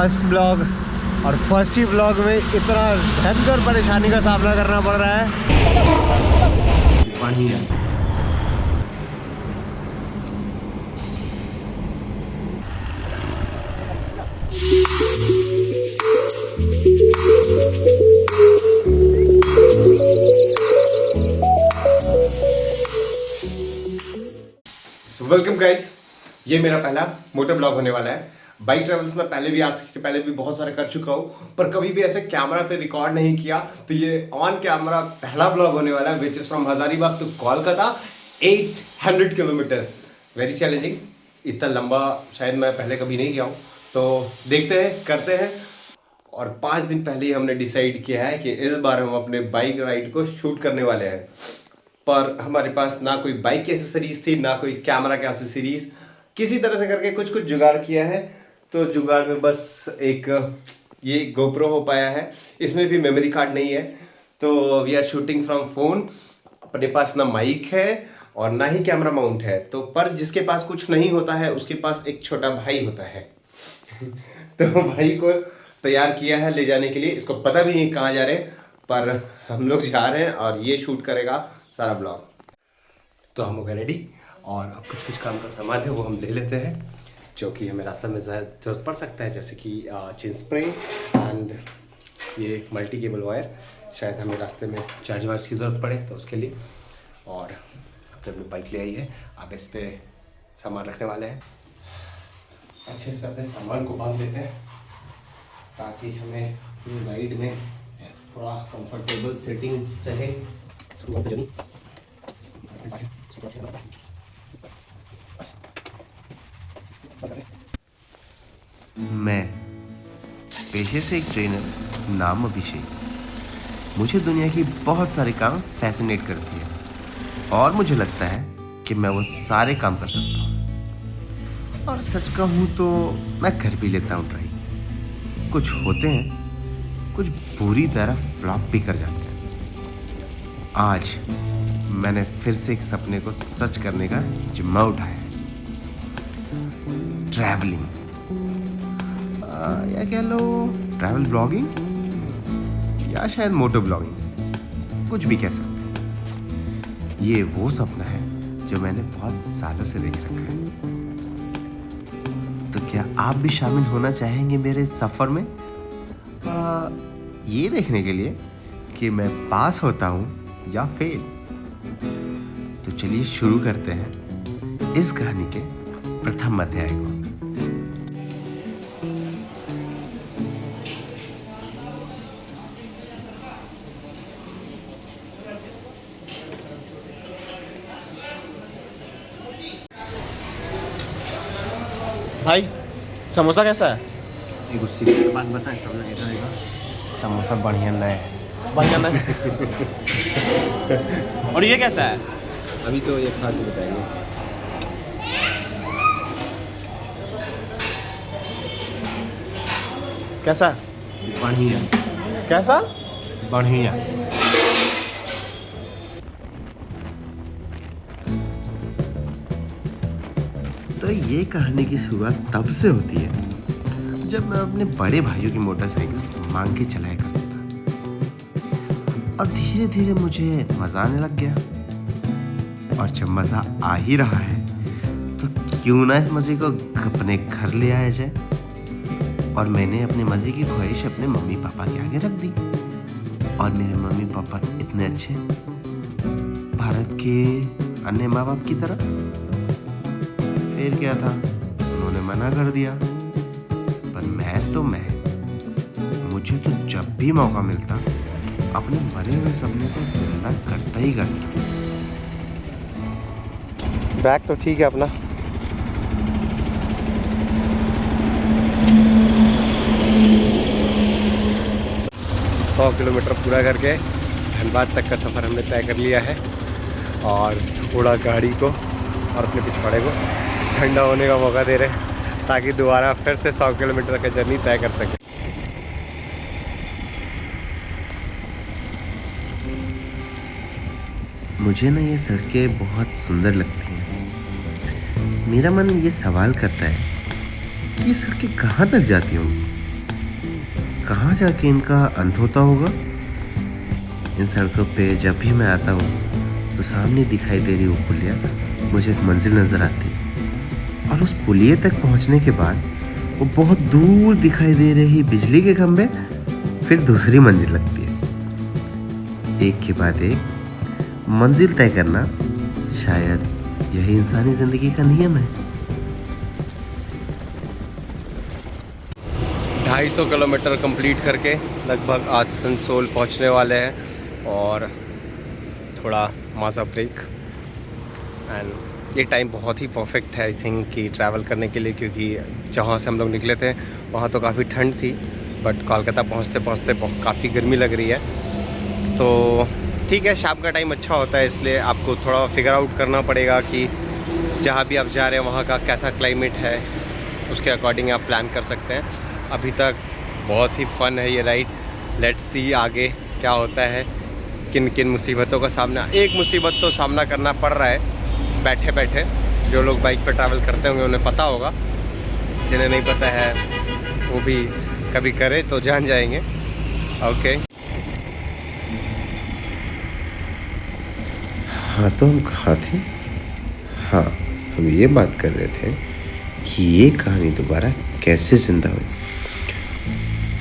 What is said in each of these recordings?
First blog और first ही blog में इतना भयंकर परेशानी का सामना करना पड़ रहा है। पानी है। वेलकम गाइस, ये मेरा पहला मोटो ब्लॉग होने वाला है। बाइक ट्रेवल्स में पहले भी आज के पहले भी बहुत सारे कर चुका हूँ, पर कभी भी ऐसे कैमरा पे रिकॉर्ड नहीं किया। तो ये ऑन कैमरा पहला ब्लॉग होने वाला है, which is from Hazaribagh to Kolkata, 800 kilometres. Very challenging. इतना लंबा शायद मैं पहले कभी नहीं गया हूँ, तो देखते हैं, करते हैं। और 5 दिन पहले ही हमने डिसाइड किया है कि इस बार हम अपने बाइक राइड को शूट करने वाले हैं। पर हमारे पास ना कोई बाइक की एसेसरीज थी, ना कोई कैमरा की एसेसरीज। किसी तरह से करके कुछ जुगाड़ किया है। तो जुगाड़ में बस एक ये गोप्रो हो पाया है, इसमें भी मेमोरी कार्ड नहीं है। तो we are shooting from phone. अपने पास ना माइक है और ना ही कैमरा माउंट है। तो पर जिसके पास कुछ नहीं होता है उसके पास एक छोटा भाई होता है। तो भाई को तैयार किया है ले जाने के लिए। इसको पता भी नहीं कहाँ जा रहे, पर हम लोग जा रहे हैं और ये शूट करेगा सारा ब्लॉग। तो हम हो गए रेडी और अब कुछ काम का सामान है वो हम ले लेते हैं, जो कि हमें रास्ते में ज़रूरत पड़ सकता है, जैसे कि चेन स्प्रे एंड ये मल्टी केबल वायर। शायद हमें रास्ते में चार्ज वार्ज की ज़रूरत पड़े तो उसके लिए। और अपने बाइक ले आई है, अब इस पर सामान रखने वाले हैं। अच्छे से अपने सामान को बांध देते हैं ताकि हमें राइड में थोड़ा कंफर्टेबल सेटिंग रहे। मैं पेशे से एक ट्रेनर, नाम अभिषेक। मुझे दुनिया की बहुत सारे काम फैसिनेट करती है और मुझे लगता है कि मैं वो सारे काम कर सकता हूँ। और सच कहूँ तो मैं कर भी लेता हूँ ट्राई। कुछ होते हैं, कुछ बुरी तरह फ्लॉप भी कर जाते हैं। आज मैंने फिर से एक सपने को सच करने का जिम्मा उठाया है। ट्रैवलिंग, या कह लो ट्रैवल ब्लॉगिंग, या शायद मोटो ब्लॉगिंग, कुछ भी कह सकते हैं। ये वो सपना है जो मैंने बहुत सालों से देख रखा है। तो क्या आप भी शामिल होना चाहेंगे मेरे सफर में, ये देखने के लिए कि मैं पास होता हूँ या फेल? तो चलिए शुरू करते हैं इस कहानी के प्रथम अध्याय को। भाई समोसा कैसा है? एक सीक्रेट बात बताएं, सब लोग कैसा रहेगा? समोसा बढ़िया नहीं है। बढ़िया नहीं। और ये कैसा है? अभी तो एक साथ ही बताएंगे। कैसा? बढ़िया। कैसा? बढ़िया। तो ये कहानी की शुरुआत तब से होती है जब मैं अपने बड़े भाइयों की मोटरसाइकिल मांग के चलाया करता था। और धीरे धीरे मुझे मज़ा आने लग गया। और जब मज़ा आ ही रहा है तो क्यों ना इस मज़े को अपने घर ले आया जाए। और मैंने अपने मज़े की ख्वाहिश अपने मम्मी पापा के आगे रख दी। और मेरे मम्मी पापा इतने अच्छे, भारत के अन्य माँ बाप की तरह। फिर क्या था, उन्होंने मना कर दिया। पर मैं मुझे तो जब भी मौका मिलता अपने मरे हुए सपने को जिंदा करता ही करता। बैग तो ठीक है अपना। सौ किलोमीटर पूरा करके धनबाद तक का सफ़र हमने तय कर लिया है। और थोड़ा गाड़ी को और अपने पिछवाड़े को ठंडा होने का मौका दे रहे हैं ताकि दोबारा फिर से 100 किलोमीटर का जर्नी तय कर सके। मुझे ना ये सड़कें बहुत सुंदर लगती हैं। मेरा मन ये सवाल करता है कि ये सड़कें कहाँ तक जाती होंगी। कहाँ जाके इनका अंत होता होगा। इन सड़कों पे जब भी मैं आता हूँ तो सामने दिखाई दे रही वो पुलिया, मुझे एक मंजिल नज़र आती है और उस पुलिये तक पहुँचने के बाद वो बहुत दूर दिखाई दे रही बिजली के खंभे, फिर दूसरी मंजिल लगती है। एक के बाद एक मंजिल तय करना शायद यही इंसानी ज़िंदगी का नियम है। 250 किलोमीटर कंप्लीट करके लगभग आसनसोल पहुंचने वाले हैं और थोड़ा माजा ब्रेक। एंड ये टाइम बहुत ही परफेक्ट है आई थिंक कि ट्रैवल करने के लिए, क्योंकि जहाँ से हम लोग निकले थे वहाँ तो काफ़ी ठंड थी, बट कोलकाता पहुँचते पहुँचते काफ़ी गर्मी लग रही है। तो ठीक है, शाम का टाइम अच्छा होता है, इसलिए आपको थोड़ा फिगर आउट करना पड़ेगा कि जहाँ भी आप जा रहे हैं वहाँ का कैसा क्लाइमेट है, उसके अकॉर्डिंग आप प्लान कर सकते हैं। अभी तक बहुत ही फ़न है ये राइड। लेट्स सी आगे क्या होता है, किन किन मुसीबतों का सामना। एक मुसीबत तो सामना करना पड़ रहा है बैठे बैठे, जो लोग बाइक पर ट्रैवल करते होंगे उन्हें पता होगा, जिन्हें नहीं पता है वो भी कभी करे तो जान जाएंगे। ओके, हाँ तो हम कहाँ थे? हाँ, हम ये बात कर रहे थे कि ये कहानी दोबारा कैसे जिंदा हुई।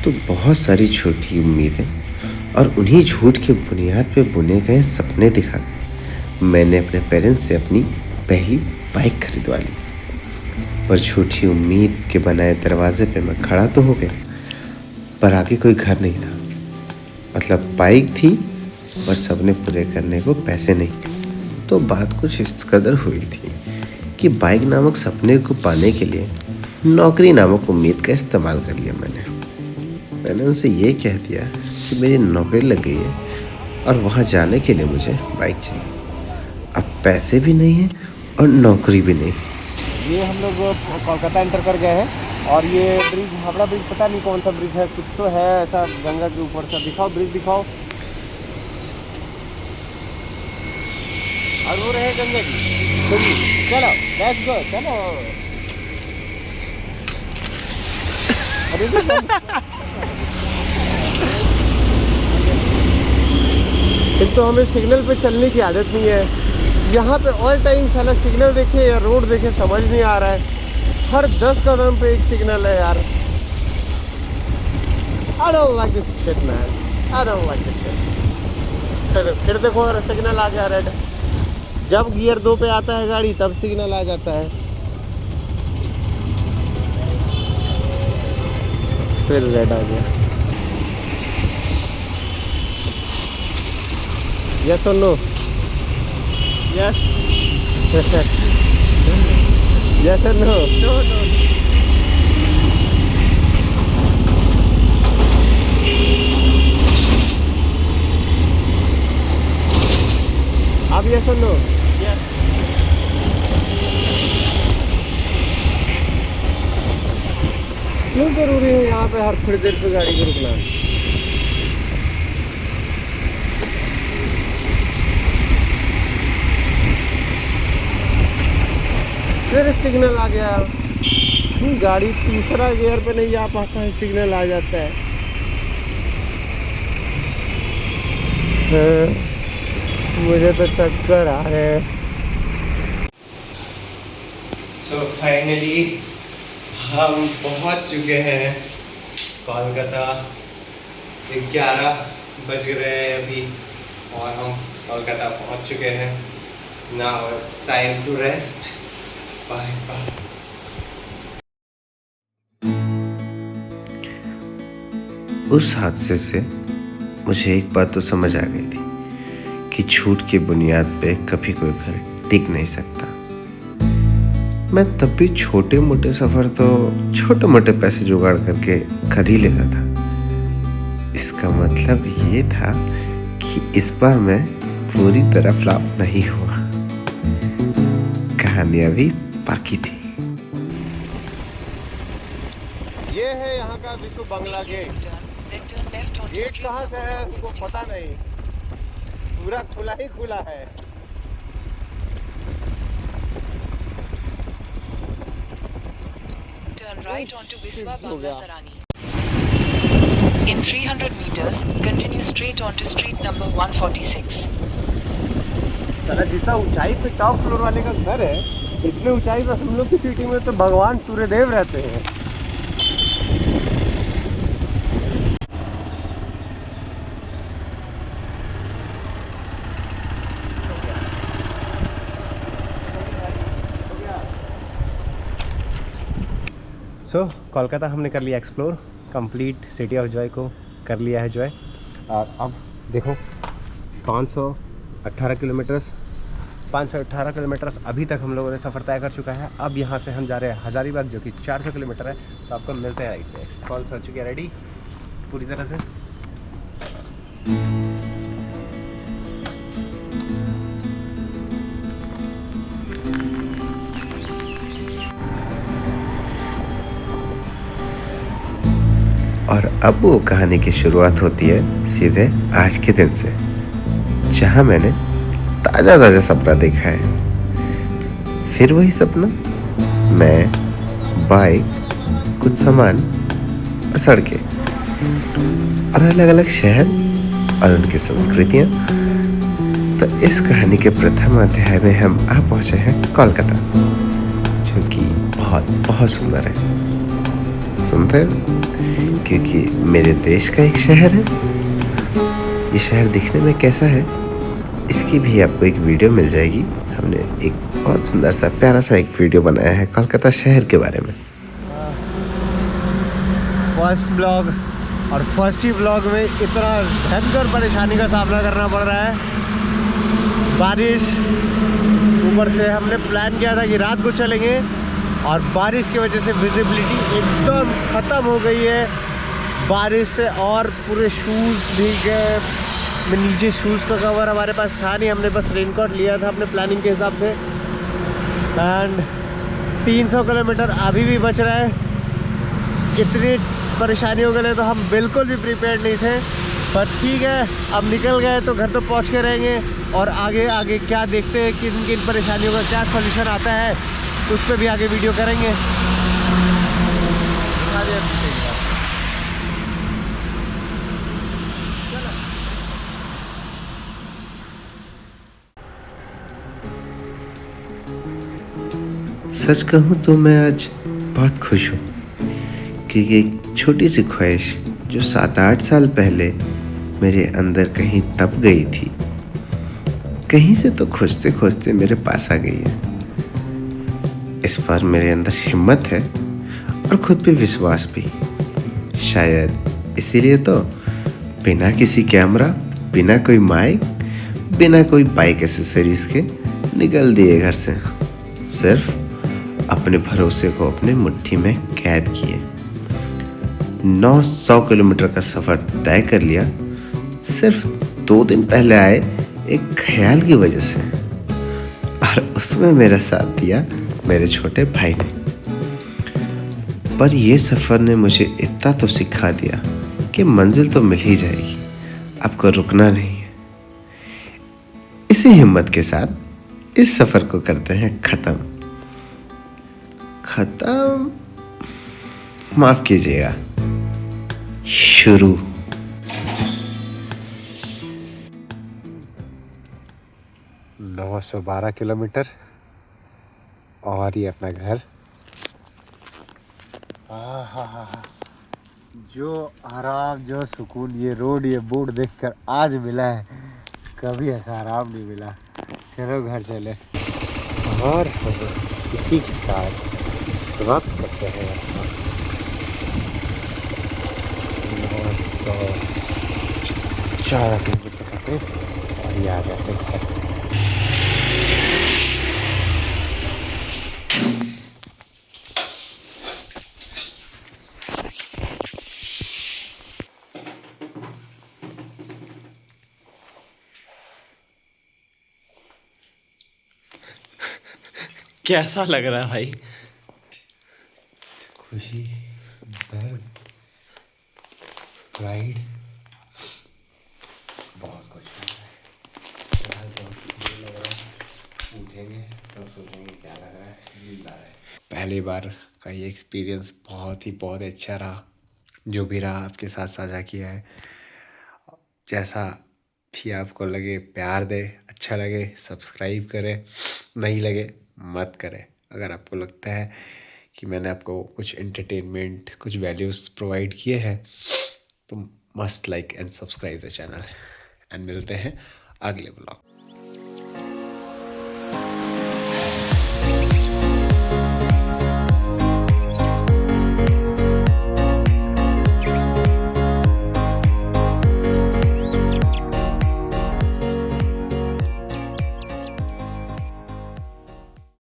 तो बहुत सारी छोटी उम्मीदें और उन्हीं झूठ के बुनियाद पे बुने गए सपने दिखा मैंने अपने पेरेंट्स से अपनी पहली बाइक खरीदवा ली। पर छोटी उम्मीद के बनाए दरवाजे पे मैं खड़ा तो हो गया, पर आगे कोई घर नहीं था। मतलब बाइक थी पर सपने पूरे करने को पैसे नहीं। तो बात कुछ इस कदर हुई थी कि बाइक नामक सपने को पाने के लिए नौकरी नामक उम्मीद का इस्तेमाल कर लिया। मैंने उनसे ये कह दिया कि मेरी नौकरी लग गई है और वहाँ जाने के लिए मुझे बाइक चाहिए। अब पैसे भी नहीं हैं और नौकरी भी नहीं। ये हम लोग कोलकाता एंटर कर गए हैं और ये ब्रिज, हावड़ा ब्रिज, पता नहीं कौन सा ब्रिज है, कुछ तो है ऐसा गंगा के ऊपर सा। दिखाओ ब्रिज दिखाओ। और वो रहे गंगा जी। चलो लेट्स गो, चलो। एक तो हमें सिग्नल पे चलने की आदत नहीं है। यहाँ पे ऑल टाइम साला सिग्नल देखे या रोड देखे समझ नहीं आ रहा है। हर 10 कदम पे एक सिग्नल है यार। I don't like this shit man. I don't like this shit. फिर देखो सिग्नल आ गया रेड। जब गियर 2 पे आता है गाड़ी तब सिग्नल आ जाता है। फिर रेड आ गया। यस और नो? यस। यस और नो? No no. अब यस और नो? यस। क्यों जरूरी है यहाँ पे हर थोड़ी देर पे गाड़ी को रुकना? फिर सिग्नल आ गया। गाड़ी तीसरा गियर पे नहीं जा पाता है, सिग्नल आ जाता है। मुझे तो चक्कर आ रहे हैं। सो फाइनली हम पहुंच चुके हैं कोलकाता। 11 बज रहे हैं अभी और हम कोलकाता पहुंच चुके हैं। Now it's time to rest. Bye bye. उस हादसे से मुझे एक बात तो समझ आ गई थी कि झूठ की बुनियाद पे कभी कोई घर टिक नहीं सकता। मैं तब भी छोटे मोटे सफ़र तो छोटे मोटे पैसे जुगाड़ करके कर ही लेता था। इसका मतलब ये था कि इस बार मैं पूरी तरह फ्लॉप नहीं हुआ। कहानी अभी बाकी थी। ये है यहाँ का विश्व बंगला गेट। गेट कहाँ से है हमको पता नहीं, पूरा खुला ही खुला है। Turn right onto Viswa Bangla Sarani. In 300 meters, continue straight onto street number 146. साला जितना ऊंचाई पे टॉप फ्लोर वाले का घर है, इतने ऊंचाई पे हम लोग की सिटी में तो भगवान सूर्यदेव रहते हैं। कोलकाता हमने कर लिया explore, complete city of Joy को कर लिया है जॉय। और अब देखो 518 किलोमीटर्स अभी तक हम लोगों ने सफ़र तय कर चुका है। अब यहाँ से हम जा रहे हैं हज़ारीबाग, जो कि 400 किलोमीटर है। तो आपको मिलते हैं राइट पे। एक्सप्लोर हो चुकी है रेडी पूरी तरह से। और अब वो कहानी की शुरुआत होती है सीधे आज के दिन से, जहाँ मैंने ताज़ा सपना देखा है। फिर वही सपना, मैं, बाइक, कुछ सामान और सड़कें और अलग अलग शहर और उनकी संस्कृतियाँ। तो इस कहानी के प्रथम अध्याय में हम आ पहुँचे हैं कोलकाता, जो कि बहुत सुंदर है। सुंदर क्योंकि मेरे देश का एक शहर है। ये शहर दिखने में कैसा है, इसकी भी आपको एक वीडियो मिल जाएगी। हमने एक बहुत सुंदर सा प्यारा सा एक वीडियो बनाया है कोलकाता शहर के बारे में। फर्स्ट ब्लॉग और फर्स्ट ही ब्लॉग में इतना भयंकर परेशानी का सामना करना पड़ रहा है। बारिश, ऊपर से हमने प्लान किया था कि रात को चलेंगे और बारिश की वजह से विजिबिलिटी एकदम ख़त्म हो गई है बारिश से, और पूरे शूज़ भीग गए। नीचे शूज़ का कवर हमारे पास था नहीं, हमने बस रेनकोट लिया था अपने प्लानिंग के हिसाब से। एंड 300 किलोमीटर अभी भी बच रहा है। इतनी परेशानियों के लिए तो हम बिल्कुल भी प्रिपेयर्ड नहीं थे, पर ठीक है, अब निकल गए तो घर तो पहुंच के रहेंगे। और आगे क्या देखते हैं, किन किन परेशानियों का क्या सॉल्यूशन आता है, उस पर भी आगे वीडियो करेंगे। सच कहूँ तो मैं आज बहुत खुश हूँ, क्योंकि एक छोटी सी ख्वाहिश जो 7-8 साल पहले मेरे अंदर कहीं तप गई थी, कहीं से तो खोजते खोजते मेरे पास आ गई है। इस पर मेरे अंदर हिम्मत है और खुद पे विश्वास भी। शायद इसीलिए तो बिना किसी कैमरा, बिना कोई माइक, बिना कोई बाइक एसेसरीज के निकल दिए घर से, सिर्फ अपने भरोसे को अपने मुट्ठी में कैद किए। 900 किलोमीटर का सफ़र तय कर लिया सिर्फ 2 दिन पहले आए एक ख्याल की वजह से, और उसमें मेरा साथ दिया मेरे छोटे भाई ने। पर यह सफ़र ने मुझे इतना तो सिखा दिया कि मंजिल तो मिल ही जाएगी, आपको रुकना नहीं है। इसी हिम्मत के साथ इस सफ़र को करते हैं ख़त्म। माफ कीजिएगा, शुरू। नौ 912 किलोमीटर और ये अपना घर। जो आराम, जो सुकून ये रोड, ये बोर्ड देखकर आज मिला है, कभी ऐसा आराम नहीं मिला। चलो घर चले। और इसी के साथ समाप्त करते हैं अपना 904 किलोमीटर का ट्रिप, और ये आ जाते हैं। कैसा लग रहा है भाई? खुशी, दर्द, प्राइड, बहुत कुछ लग रहा है। फिलहाल तो लग रहा है उठेंगे तो सोचेंगे क्या लग रहा है। पहली बार का ये एक्सपीरियंस बहुत अच्छा रहा। जो भी रहा आपके साथ साझा किया है। जैसा भी आपको लगे प्यार दे, अच्छा लगे सब्सक्राइब करें, नहीं लगे मत करें। अगर आपको लगता है कि मैंने आपको कुछ एंटरटेनमेंट, कुछ वैल्यूज़ प्रोवाइड किए हैं तो must like and subscribe the channel. And मिलते हैं अगले ब्लॉग।